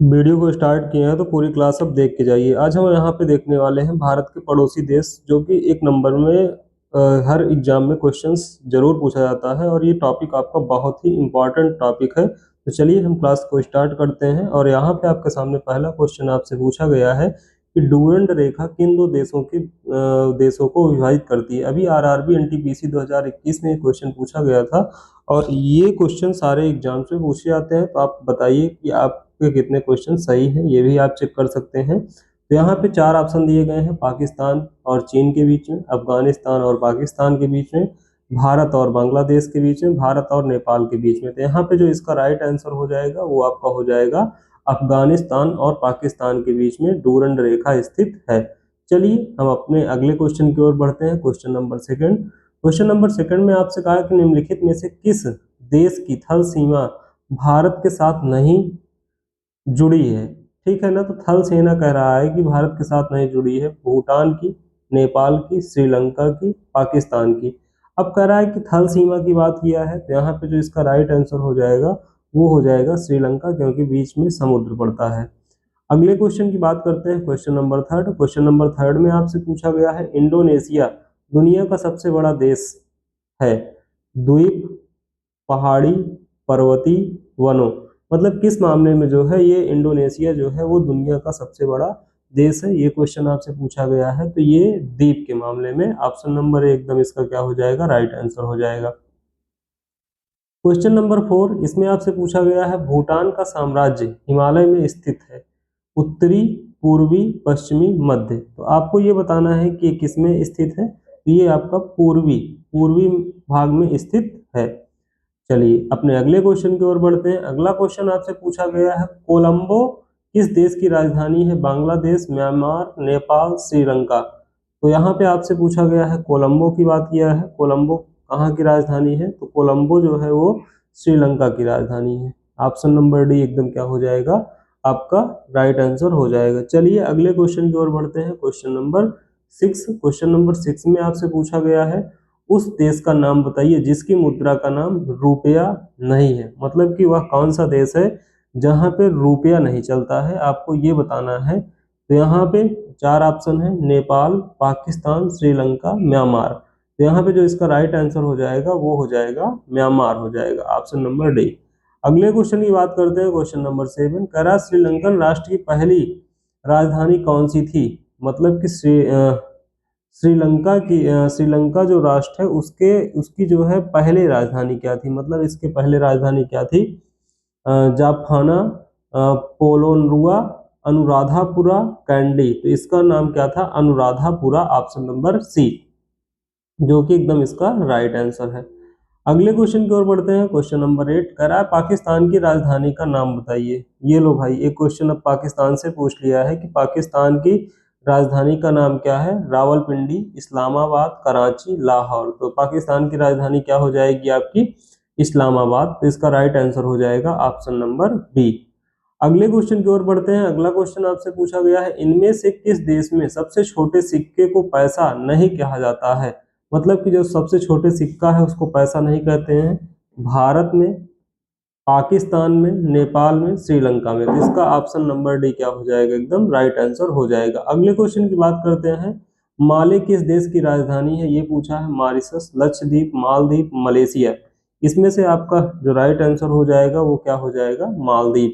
Video को start किए हैं तो पूरी क्लास अब देख के जाइए। आज हम यहाँ पे देखने वाले हैं भारत के पड़ोसी देश, जो कि एक नंबर में हर एग्जाम में क्वेश्चंस जरूर पूछा जाता है और ये टॉपिक आपका बहुत ही इम्पोर्टेंट टॉपिक है। तो चलिए हम क्लास को स्टार्ट करते हैं। और यहाँ पे आपके सामने पहला क्वेश्चन आपसे पूछा गया है कि डूरंड रेखा किन दो देशों को विभाजित करती है। अभी आरआरबी एनटीपीसी 2021 में क्वेश्चन पूछा गया था और ये क्वेश्चन सारे एग्जाम्स में पूछे जाते हैं। तो आप बताइए कि आपके कितने क्वेश्चन सही हैं, ये भी आप चेक कर सकते हैं। तो यहाँ पे चार ऑप्शन दिए गए हैं: पाकिस्तान और चीन के बीच में, अफगानिस्तान और पाकिस्तान के बीच में, भारत और बांग्लादेश के बीच में, भारत और नेपाल के बीच में। तो यहाँ पे जो इसका राइट आंसर हो जाएगा वो आपका हो जाएगा अफगानिस्तान और पाकिस्तान के बीच में डूरंड रेखा स्थित है। चलिए हम अपने अगले क्वेश्चन की ओर बढ़ते हैं। क्वेश्चन नंबर सेकंड में आपसे कहा कि निम्नलिखित में से किस देश की थल सीमा भारत के साथ नहीं जुड़ी है। ठीक है ना, तो थल सेना कह रहा है कि भारत के साथ नहीं जुड़ी है। भूटान की, नेपाल की, श्रीलंका की, पाकिस्तान की। अब कह रहा है कि थल सीमा की बात किया है, तो यहाँ पे जो इसका राइट आंसर हो जाएगा वो हो जाएगा श्रीलंका, क्योंकि बीच में समुद्र पड़ता है। अगले क्वेश्चन की बात करते हैं। क्वेश्चन नंबर थर्ड में आपसे पूछा गया है इंडोनेशिया दुनिया का सबसे बड़ा देश है। द्वीप, पहाड़ी, पर्वती, वनों। मतलब किस मामले में जो है ये इंडोनेशिया जो है वो दुनिया का सबसे बड़ा देश है, ये क्वेश्चन आपसे पूछा गया है। तो ये द्वीप के मामले में ऑप्शन नंबर एकदम इसका क्या हो जाएगा, राइट आंसर हो जाएगा। क्वेश्चन नंबर 4, इसमें आपसे पूछा गया है भूटान का साम्राज्य हिमालय में स्थित है। उत्तरी, पूर्वी, पश्चिमी, मध्य। तो आपको ये बताना है कि किस में स्थित है। तो ये आपका पूर्वी पूर्वी भाग में स्थित है। चलिए अपने अगले क्वेश्चन की ओर बढ़ते हैं। अगला क्वेश्चन आपसे पूछा गया है कोलंबो किस देश की राजधानी है। बांग्लादेश, म्यांमार, नेपाल, श्रीलंका। तो यहाँ पे आपसे पूछा गया है कोलंबो की बात किया है। कोलंबो कहाँ की राजधानी है, तो कोलंबो जो है वो श्रीलंका की राजधानी है। ऑप्शन नंबर डी एकदम क्या हो जाएगा, आपका राइट आंसर हो जाएगा। चलिए अगले क्वेश्चन की ओर बढ़ते हैं। क्वेश्चन नंबर 6 में आपसे पूछा गया है उस देश का नाम बताइए जिसकी मुद्रा का नाम रुपया नहीं है। मतलब कि वह कौन सा देश है जहां पे रुपया नहीं चलता है, आपको ये बताना है। तो यहाँ पे चार ऑप्शन है: नेपाल, पाकिस्तान, श्रीलंका, म्यांमार। तो यहाँ पे जो इसका राइट आंसर हो जाएगा वो हो जाएगा म्यांमार, हो जाएगा ऑप्शन नंबर डी। अगले क्वेश्चन की बात करते हैं। क्वेश्चन नंबर 7 कह रहा श्रीलंकन राष्ट्र की पहली राजधानी कौन सी थी। मतलब कि श्रीलंका जो राष्ट्र है उसकी जो है पहले राजधानी क्या थी। मतलब इसके पहले राजधानी क्या थी, जाफना, पोलोनुआ, अनुराधापुरा, कैंडी। तो इसका नाम क्या था, अनुराधापुरा, ऑप्शन नंबर सी, जो कि एकदम इसका राइट आंसर है। अगले क्वेश्चन की ओर बढ़ते हैं। क्वेश्चन नंबर 8 कह रहा है पाकिस्तान की राजधानी का नाम बताइए। ये लो भाई, एक क्वेश्चन अब पाकिस्तान से पूछ लिया है कि पाकिस्तान की राजधानी का नाम क्या है। रावलपिंडी, इस्लामाबाद, कराची, लाहौर। तो पाकिस्तान की राजधानी क्या हो जाएगी आपकी, इस्लामाबाद। तो इसका राइट आंसर हो जाएगा ऑप्शन नंबर बी। अगले क्वेश्चन की ओर बढ़ते हैं। अगला क्वेश्चन आपसे पूछा गया है इनमें से किस देश में सबसे छोटे सिक्के को पैसा नहीं कहा जाता है। मतलब कि जो सबसे छोटे सिक्का है उसको पैसा नहीं कहते हैं। भारत में, पाकिस्तान में, नेपाल में, श्रीलंका में। तो इसका ऑप्शन नंबर डी क्या हो जाएगा, एकदम राइट आंसर हो जाएगा। अगले क्वेश्चन की बात करते हैं। माले किस देश की राजधानी है, ये पूछा है। Mauritius, Lakshadweep, Maldives, Malaysia. इसमें से आपका जो राइट आंसर हो जाएगा वो क्या हो जाएगा, मालदीव।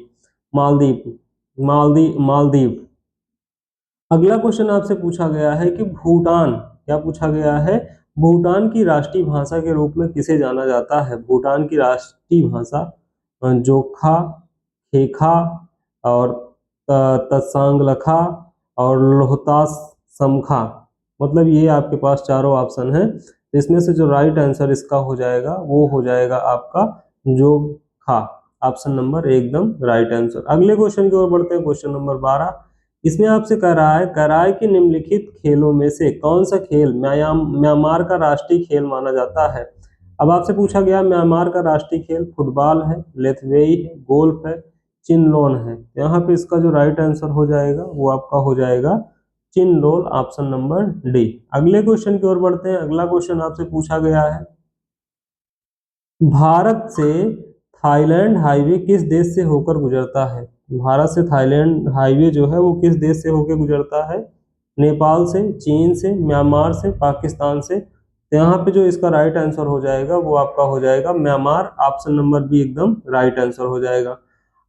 मालदीव मालदीव मालदीव। अगला क्वेश्चन आपसे पूछा गया है कि भूटान, क्या पूछा गया है, भूटान की राष्ट्रीय भाषा के रूप में किसे जाना जाता है। भूटान की राष्ट्रीय भाषा जोखा, खेखा और तत्सांगलखा और लोहतास समखा। मतलब ये आपके पास चारों ऑप्शन है। इसमें से जो राइट आंसर इसका हो जाएगा वो हो जाएगा आपका जोखा, ऑप्शन नंबर एकदम राइट आंसर। अगले क्वेश्चन की ओर बढ़ते हैं। क्वेश्चन नंबर 12, इसमें आपसे कह रहा है कि निम्नलिखित खेलों में से कौन सा खेल म्यांमार का राष्ट्रीय खेल माना जाता है। अब आपसे पूछा गया म्यांमार का राष्ट्रीय खेल फुटबॉल है, लेथवेई है, गोल्फ है, चिनलोन है। यहाँ पे इसका जो राइट आंसर हो जाएगा वो आपका हो जाएगा चिनलोन, ऑप्शन नंबर डी। अगले क्वेश्चन की ओर बढ़ते हैं। अगला क्वेश्चन आपसे पूछा गया है भारत से थाईलैंड हाईवे किस देश से होकर गुजरता है? भारत से थाईलैंड हाईवे जो है वो किस देश से होकर गुजरता है? नेपाल से, चीन से, म्यांमार से, पाकिस्तान से। तो यहाँ पे जो इसका राइट आंसर हो जाएगा वो आपका हो जाएगा म्यांमार। ऑप्शन नंबर बी एकदम राइट आंसर हो जाएगा।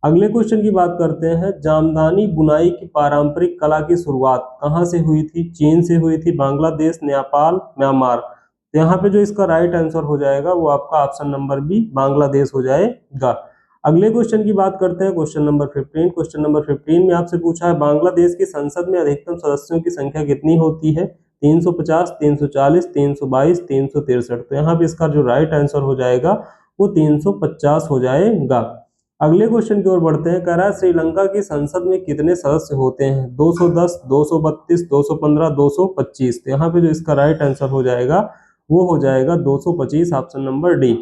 अगले क्वेश्चन की बात करते हैं। जामदानी बुनाई की पारंपरिक कला की शुरुआत कहाँ से हुई थी? चीन से हुई थी, बांग्लादेश, नेपाल, म्यांमार। तो यहाँ पे जो इसका राइट आंसर हो जाएगा वो आपका ऑप्शन नंबर बी बांग्लादेश हो जाएगा। अगले क्वेश्चन की बात करते हैं, क्वेश्चन नंबर 15। क्वेश्चन नंबर 15 में आपसे पूछा है बांग्लादेश की संसद में अधिकतम सदस्यों की संख्या कितनी होती है? 350, 340, 322, 363। तो यहाँ पे इसका जो राइट आंसर हो जाएगा वो 350 हो जाएगा। अगले क्वेश्चन की ओर बढ़ते हैं। कह रहा है श्रीलंका की संसद में कितने सदस्य होते हैं? 210, 232, 215, 225। तो यहाँ पे जो इसका राइट आंसर हो जाएगा वो हो जाएगा 225, ऑप्शन नंबर डी।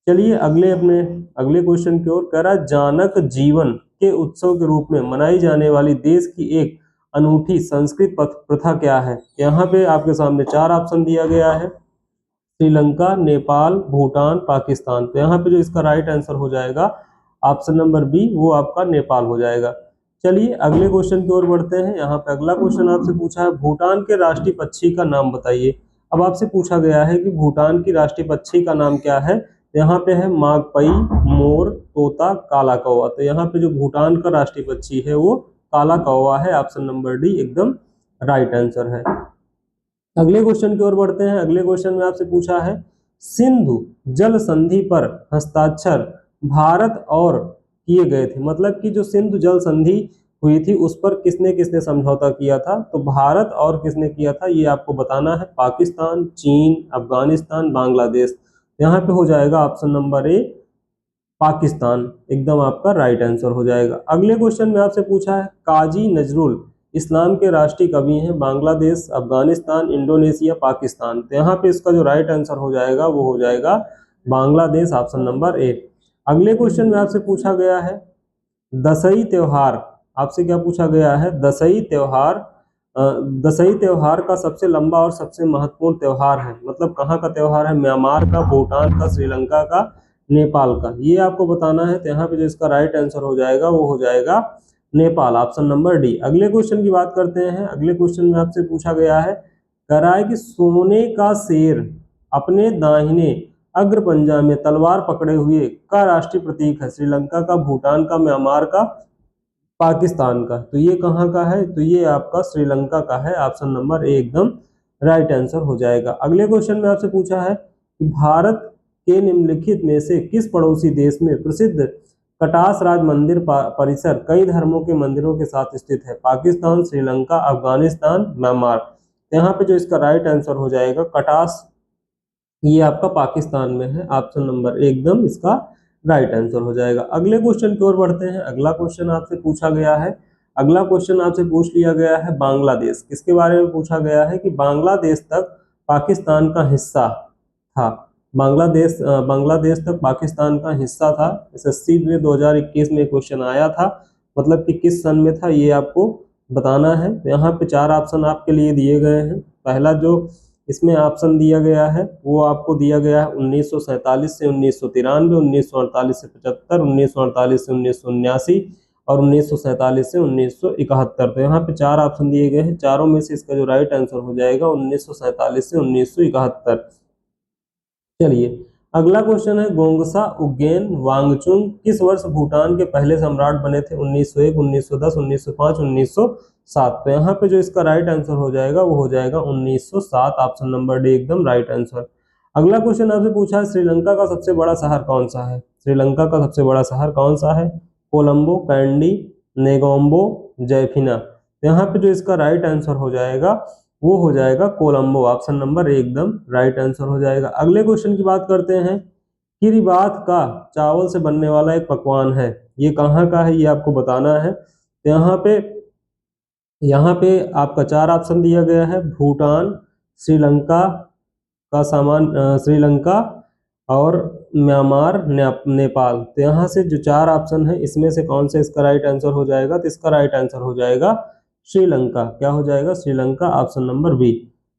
चलिए अगले क्वेश्चन की ओर। कह रहा है जानक जीवन के उत्सव के रूप में मनाई जाने वाली देश की एक अनूठी संस्कृत प्रथा क्या है? यहाँ पे आपके सामने 4 ऑप्शन दिया गया है, श्रीलंका, नेपाल, भूटान, पाकिस्तान। तो यहाँ पे जो इसका राइट आंसर हो जाएगा ऑप्शन नंबर बी, वो आपका नेपाल हो जाएगा। चलिए अगले क्वेश्चन की ओर बढ़ते हैं। यहाँ पे अगला क्वेश्चन आपसे पूछा है भूटान के राष्ट्रीय पक्षी का नाम बताइए। अब आपसे पूछा गया है कि भूटान की राष्ट्रीय पक्षी का नाम क्या है? यहाँ पे है मागपई, मोर, तोता, काला कौवा। तो यहाँ पे जो भूटान का राष्ट्रीय पक्षी है वो काला कौवा है। ऑप्शन नंबर डी एकदम राइट आंसर है। अगले क्वेश्चन की ओर बढ़ते हैं। अगले क्वेश्चन में आपसे पूछा है सिंधु जल संधि पर हस्ताक्षर भारत और किए गए थे। मतलब कि जो सिंधु जल संधि हुई थी उस पर किसने किसने समझौता किया था? तो भारत और किसने किया था ये आपको बताना है। पाकिस्तान, चीन, अफगानिस्तान, बांग्लादेश। यहाँ पे हो जाएगा ऑप्शन नंबर ए पाकिस्तान, एकदम आपका राइट आंसर हो जाएगा। अगले क्वेश्चन में आपसे पूछा है काजी नजरुल इस्लाम के राष्ट्रीय कवि हैं बांग्लादेश, अफगानिस्तान, इंडोनेशिया, पाकिस्तान। तो यहाँ पे इसका जो राइट आंसर हो जाएगा वो हो जाएगा बांग्लादेश, ऑप्शन नंबर ए। अगले क्वेश्चन में आपसे पूछा गया है दशई त्योहार। आपसे क्या पूछा गया है? दशई त्योहार। दशई त्योहार का सबसे लंबा और सबसे महत्वपूर्ण त्योहार है। मतलब कहाँ का त्योहार है? म्यांमार का, भूटान का, श्रीलंका का, नेपाल का। ये आपको बताना है। तो यहाँ पे जो इसका राइट आंसर हो जाएगा वो हो जाएगा नेपाल, ऑप्शन नंबर डी। अगले क्वेश्चन की बात करते हैं। अगले क्वेश्चन में आपसे पूछा गया है, कह रहा है कि सोने का शेर अपने दाहिने अग्र पंजा में तलवार पकड़े हुए का राष्ट्रीय प्रतीक है? श्रीलंका का, भूटान का, म्यांमार का, पाकिस्तान का। तो ये कहाँ का है? तो ये आपका श्रीलंका का है, ऑप्शन नंबर ए एकदम राइट आंसर हो जाएगा। अगले क्वेश्चन में आपसे पूछा है कि भारत के निम्नलिखित में से किस पड़ोसी देश में प्रसिद्ध कटास राज मंदिर परिसर कई धर्मों के मंदिरों के साथ स्थित है? पाकिस्तान, श्रीलंका, अफगानिस्तान, म्यांमार। यहाँ पे जो इसका राइट आंसर हो जाएगा कटास, ये आपका पाकिस्तान में है, ऑप्शन नंबर एकदम इसका राइट आंसर हो जाएगा। अगले क्वेश्चन की ओर बढ़ते हैं। अगला क्वेश्चन आपसे पूछा गया है, अगला क्वेश्चन आपसे पूछ लिया गया है बांग्लादेश। किसके बारे में पूछा गया है? कि बांग्लादेश तक पाकिस्तान का हिस्सा था। बांग्लादेश तक पाकिस्तान का हिस्सा था। एसएससी में 2021 में क्वेश्चन आया था। मतलब कि किस सन में था ये आपको बताना है। तो यहाँ पे 4 ऑप्शन आपके लिए दिए गए हैं। पहला जो इसमें ऑप्शन दिया गया है वो आपको दिया गया है 1947 से 1993, 1948 से 75, 1948 से 1979 और 1947 से 1971। तो यहाँ पे 4 ऑप्शन दिए गए हैं। चारों में से इसका जो राइट आंसर हो जाएगा 1947 से 1971। चलिए अगला क्वेश्चन है गोंगसा उज्जैन वांगचुंग किस वर्ष भूटान के पहले सम्राट बने थे? 1901, 1910, 1905, 1907। तो यहाँ पे जो इसका राइट आंसर हो जाएगा वो हो जाएगा 1907, ऑप्शन नंबर डी एकदम राइट आंसर। अगला क्वेश्चन आपसे पूछा है श्रीलंका का सबसे बड़ा शहर कौन सा है? श्रीलंका का सबसे बड़ा शहर कौन सा है? कोलंबो, कैंडी, नेगोम्बो, जयफिना। तो यहाँ पे जो इसका राइट आंसर हो जाएगा वो हो जाएगा कोलंबो, ऑप्शन नंबर एकदम राइट आंसर हो जाएगा। अगले क्वेश्चन की बात करते हैं। किरिबात का चावल से बनने वाला एक पकवान है, ये कहाँ का है ये आपको बताना है। तो यहाँ पे आपका 4 ऑप्शन दिया गया है। भूटान, श्रीलंका का सामान, श्रीलंका और म्यांमार, नेपाल। तो यहाँ से जो 4 ऑप्शन है इसमें से कौन सा इसका राइट आंसर हो जाएगा? तो इसका राइट आंसर हो जाएगा श्रीलंका। क्या हो जाएगा? Sri Lanka, option number b.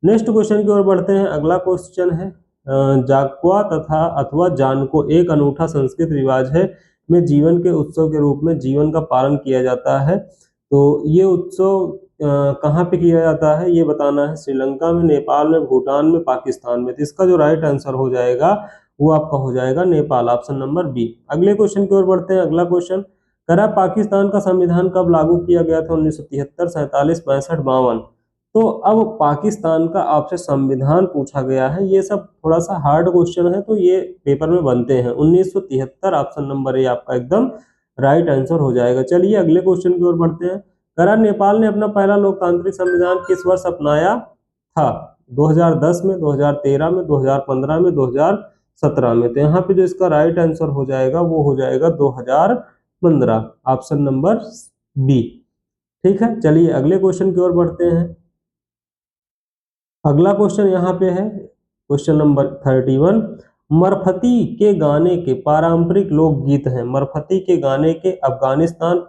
Next question की ओर बढ़ते हैं। अगला क्वेश्चन है जाक्वा तथा अथवा जानको एक अनूठा संस्कृत रिवाज है में जीवन के उत्सव के रूप में जीवन का पालन किया जाता है। तो ये उत्सव कहाँ पे किया जाता है ये बताना है। श्रीलंका में, नेपाल में, भूटान में, पाकिस्तान में। तो इसका जो राइट आंसर हो जाएगा वो आपका हो जाएगा नेपाल, ऑप्शन नंबर बी। अगले क्वेश्चन की ओर बढ़ते हैं। अगला क्वेश्चन कह रहा है पाकिस्तान का संविधान कब लागू किया गया था? 1973, 47, 65, 52। तो अब पाकिस्तान का आपसे संविधान पूछा गया है। ये सब थोड़ा सा हार्ड क्वेश्चन है तो ये पेपर में बनते हैं। 1973 ऑप्शन नंबर ए आपका एकदम राइट आंसर हो जाएगा। चलिए अगले क्वेश्चन की ओर बढ़ते हैं। करा नेपाल ने अपना पहला लोकतांत्रिक संविधान किस वर्ष अपनाया था? 2010 में, 2013 में, 2015 में, 2017 में। तो यहाँ पे जो इसका राइट आंसर हो जाएगा वो हो जाएगा 2015, ऑप्शन नंबर बी। ठीक है, चलिए अगले क्वेश्चन की ओर बढ़ते हैं। अगला क्वेश्चन यहाँ पे है क्वेश्चन नंबर 31। मरफती के गाने के पारंपरिक लोकगीत हैं। मरफती के गाने के अफगानिस्तान,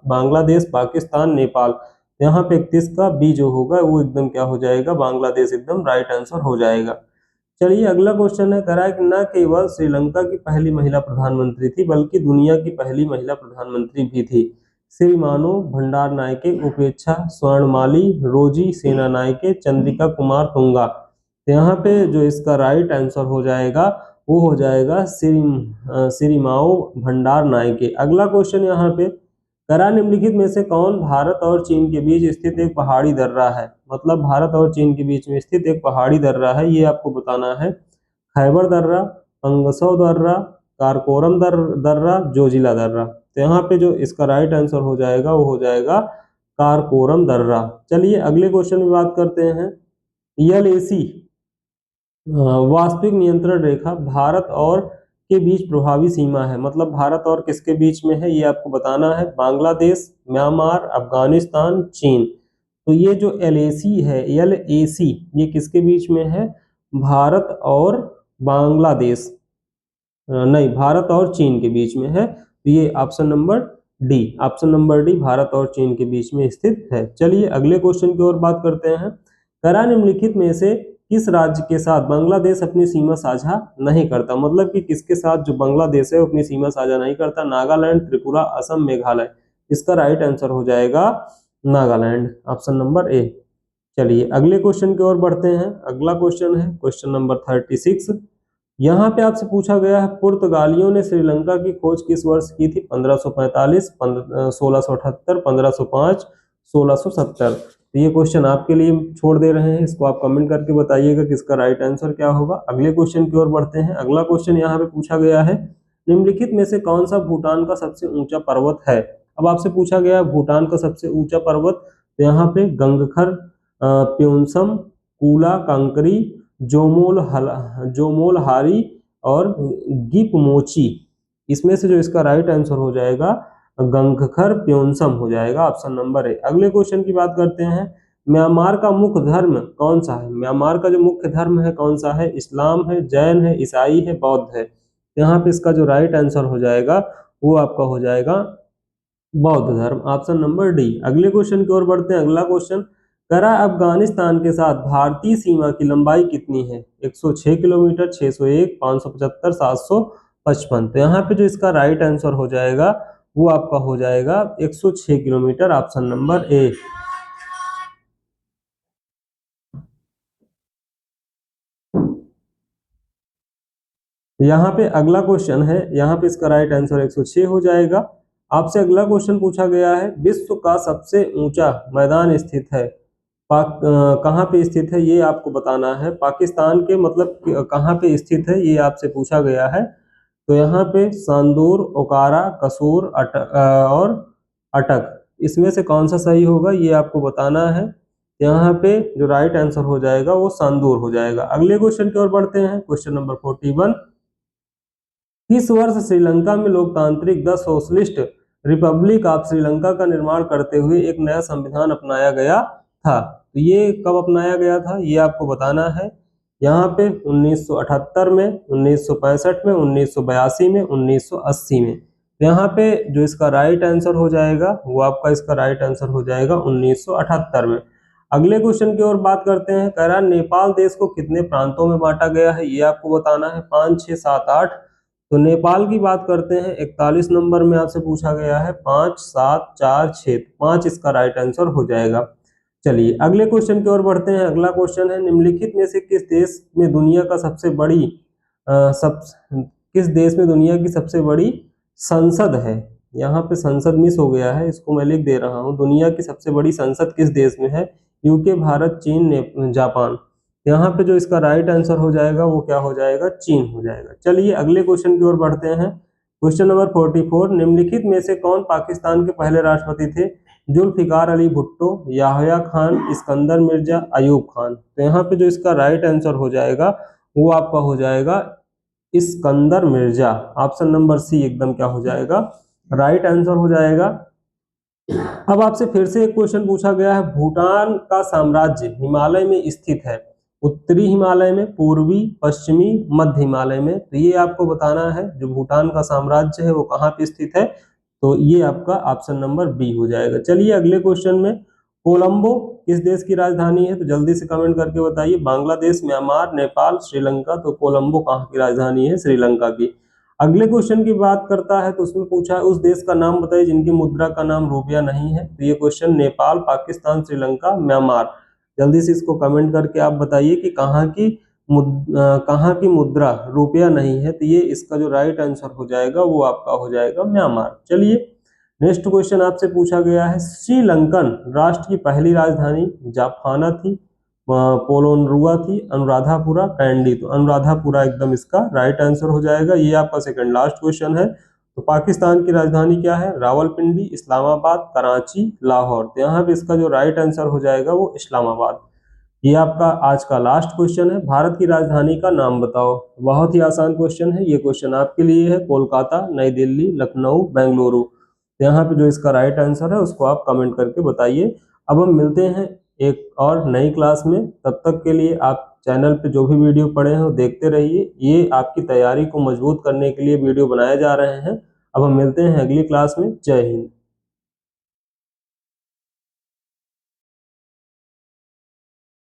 बांग्लादेश, पाकिस्तान, नेपाल। यहाँ पे 31 का बी जो होगा वो एकदम क्या हो जाएगा? बांग्लादेश एकदम राइट आंसर हो जाएगा। चलिए अगला क्वेश्चन है, करा कि न केवल श्रीलंका की पहली महिला प्रधानमंत्री थी बल्कि दुनिया की पहली महिला प्रधानमंत्री भी थी। श्रीमानो भंडार नायके, उपेक्षा स्वर्णमाली, रोजी सेना नायके, चंद्रिका कुमार तुंगा। तो यहाँ पे जो इसका राइट आंसर हो जाएगा वो हो जाएगा श्रीमाओ भंडार नायके। अगला क्वेश्चन यहाँ पे, करा निम्नलिखित में से कौन भारत और चीन के बीच स्थित एक पहाड़ी दर्रा है? मतलब भारत और चीन के बीच में स्थित एक पहाड़ी दर्रा है, ये आपको बताना है। खैबर दर्रा, पंगसौ दर्रा, कारकोरम दर्रा, जोजिला दर्रा। तो यहाँ पे जो इसका राइट आंसर हो जाएगा वो हो जाएगा कारकोरम दर्रा। चलिए अगले क्वेश्चन में बात करते हैं। LAC वास्तविक नियंत्रण रेखा भारत और के बीच प्रभावी सीमा है। मतलब भारत और किसके बीच में है ये आपको बताना है। बांग्लादेश, म्यांमार, अफगानिस्तान, चीन। तो ये जो LAC है, LAC ये किसके बीच में है? भारत और बांग्लादेश, नहीं, भारत और चीन के बीच में है। तो ये option number D, option number D Bharat और चीन के बीच में स्थित है। चलिए अगले क्वेश्चन की ओर बात करते हैं। करा निम्नलिखित में से किस राज्य के साथ बांग्लादेश अपनी सीमा साझा नहीं करता? मतलब कि किसके साथ जो बांग्लादेश है वो अपनी सीमा साझा नहीं करता? नागालैंड, त्रिपुरा, असम, मेघालय। इसका राइट आंसर हो जाएगा नागालैंड, ऑप्शन नंबर ए। चलिए अगले क्वेश्चन की ओर बढ़ते हैं। अगला क्वेश्चन है क्वेश्चन नंबर 36। यहाँ पे आपसे पूछा गया है पुर्तगालियों ने श्रीलंका की खोज किस वर्ष की थी? 1545, 1678, 1505, 1670। तो ये क्वेश्चन आपके लिए छोड़ दे रहे हैं, इसको आप कमेंट करके बताइएगा कि इसका राइट आंसर क्या होगा। अगले क्वेश्चन की ओर बढ़ते हैं। अगला क्वेश्चन यहाँ पे पूछा गया है, निम्नलिखित में से कौन सा भूटान का सबसे ऊंचा पर्वत है? अब आपसे पूछा गया है भूटान का सबसे ऊंचा पर्वत। तो यहाँ पे गंगखर, प्योनसम, कूला कांकरी, जोमोलहारी और गिपमोची। इसमें से जो इसका राइट आंसर हो जाएगा गंगखर प्योनसम हो जाएगा, ऑप्शन नंबर ए। अगले क्वेश्चन की बात करते हैं। म्यांमार का मुख्य धर्म कौन सा है? म्यांमार का जो मुख्य धर्म है कौन सा है? इस्लाम है, जैन है, ईसाई है, बौद्ध है। यहाँ पे इसका जो राइट आंसर हो जाएगा वो आपका हो जाएगा बौद्ध धर्म, ऑप्शन नंबर डी। अगले क्वेश्चन की ओर बढ़ते हैं। अगला क्वेश्चन, करा अफगानिस्तान के साथ भारतीय सीमा की लंबाई कितनी है? 106 किलोमीटर, 601, 575, 755। तो यहाँ पे जो इसका राइट आंसर हो जाएगा वो आपका हो जाएगा 106 किलोमीटर, ऑप्शन नंबर ए। यहाँ पे अगला क्वेश्चन है, यहाँ पे इसका राइट आंसर 106 हो जाएगा। आपसे अगला क्वेश्चन पूछा गया है, विश्व का सबसे ऊंचा मैदान स्थित है कहाँ पे स्थित है ये आपको बताना है। पाकिस्तान के मतलब कहाँ पे स्थित है ये आपसे पूछा गया है। तो यहाँ पे सांदूर, ओकारा, कसूर, और अटक, इसमें से कौन सा सही होगा ये आपको बताना है। यहाँ पे जो राइट आंसर हो जाएगा वो सांदूर हो जाएगा। अगले क्वेश्चन की ओर बढ़ते हैं। क्वेश्चन नंबर 41, किस वर्ष श्रीलंका में लोकतांत्रिक the socialist Republic of Sri Lanka का निर्माण करते हुए एक नया संविधान अपनाया गया था? तो ये कब अपनाया गया था ये आपको बताना है। यहाँ पे 1978 में, 1965 में, 1982 में, 1980 में। तो यहाँ पे जो इसका राइट आंसर हो जाएगा वो आपका इसका राइट आंसर हो जाएगा 1978 में। अगले क्वेश्चन की ओर बात करते हैं। कह रहा है नेपाल देश को कितने प्रांतों में बांटा गया है, ये आपको बताना है। 5, 6, 7, 8। तो नेपाल की बात करते हैं, 41 नंबर में आपसे पूछा गया है 5, 7, 4, 6। 5 इसका राइट आंसर हो जाएगा। चलिए अगले क्वेश्चन की ओर बढ़ते हैं। अगला क्वेश्चन है, निम्नलिखित में से किस देश में दुनिया का सबसे बड़ी सब किस देश में दुनिया की सबसे बड़ी संसद है। यहाँ पे संसद मिस हो गया है, इसको मैं लिख दे रहा हूँ। दुनिया की सबसे बड़ी संसद किस देश में है? यूके, भारत, चीन, जापान। यहाँ पे जो इसका राइट आंसर हो जाएगा वो क्या हो जाएगा? चीन हो जाएगा। चलिए अगले क्वेश्चन की ओर बढ़ते हैं। क्वेश्चन नंबर 44, निम्नलिखित में से कौन पाकिस्तान के पहले राष्ट्रपति थे? जुल्फिकार अली भुट्टो, याह्या खान, इस्कंदर मिर्जा, अयूब खान। तो यहाँ पे जो इसका राइट आंसर हो जाएगा वो आपका हो जाएगा Iskander Mirza. Option number C एकदम क्या हो जाएगा? राइट आंसर हो जाएगा। अब आपसे फिर से एक क्वेश्चन पूछा गया है, भूटान का साम्राज्य हिमालय में स्थित है, उत्तरी हिमालय में, पूर्वी, पश्चिमी, मध्य हिमालय में। तो ये आपको बताना है जो भूटान का साम्राज्य है वो कहाँ पे स्थित है। तो ये आपका ऑप्शन नंबर बी हो जाएगा। चलिए अगले क्वेश्चन में, कोलंबो किस देश की राजधानी है? तो जल्दी से कमेंट करके बताइए। बांग्लादेश, म्यांमार, नेपाल, श्रीलंका। तो कोलंबो कहाँ की राजधानी है? श्रीलंका की। अगले क्वेश्चन की बात करता है तो उसमें पूछा है, उस देश का नाम बताइए जिनकी मुद्रा का नाम रुपया नहीं है। तो ये क्वेश्चन नेपाल, पाकिस्तान, श्रीलंका, म्यांमार। जल्दी से इसको कमेंट करके आप बताइए कि कहाँ की मुद्रा रुपया नहीं है। तो ये इसका जो राइट आंसर हो जाएगा वो आपका हो जाएगा म्यांमार। चलिए नेक्स्ट क्वेश्चन आपसे पूछा गया है, श्रीलंकन राष्ट्र की पहली राजधानी जाफाना थी, पोलोनरुआ थी, अनुराधापुरा, कैंडी। तो अनुराधापुरा एकदम इसका राइट आंसर हो जाएगा। ये आपका सेकंड लास्ट क्वेश्चन है। तो पाकिस्तान की राजधानी क्या है? रावलपिंडी, इस्लामाबाद, कराची, लाहौर। तो यहाँ पे इसका जो राइट आंसर हो जाएगा वो इस्लामाबाद। ये आपका आज का लास्ट क्वेश्चन है, भारत की राजधानी का नाम बताओ। बहुत ही आसान क्वेश्चन है, ये क्वेश्चन आपके लिए है। कोलकाता, नई दिल्ली, लखनऊ, बेंगलुरु। यहाँ पे जो इसका राइट आंसर है उसको आप कमेंट करके बताइए। अब हम मिलते हैं एक और नई क्लास में। तब तक के लिए आप चैनल पे जो भी वीडियो पड़े हैं वो देखते रहिए। ये आपकी तैयारी को मजबूत करने के लिए वीडियो बनाए जा रहे हैं। अब हम मिलते हैं अगली क्लास में। जय हिंद।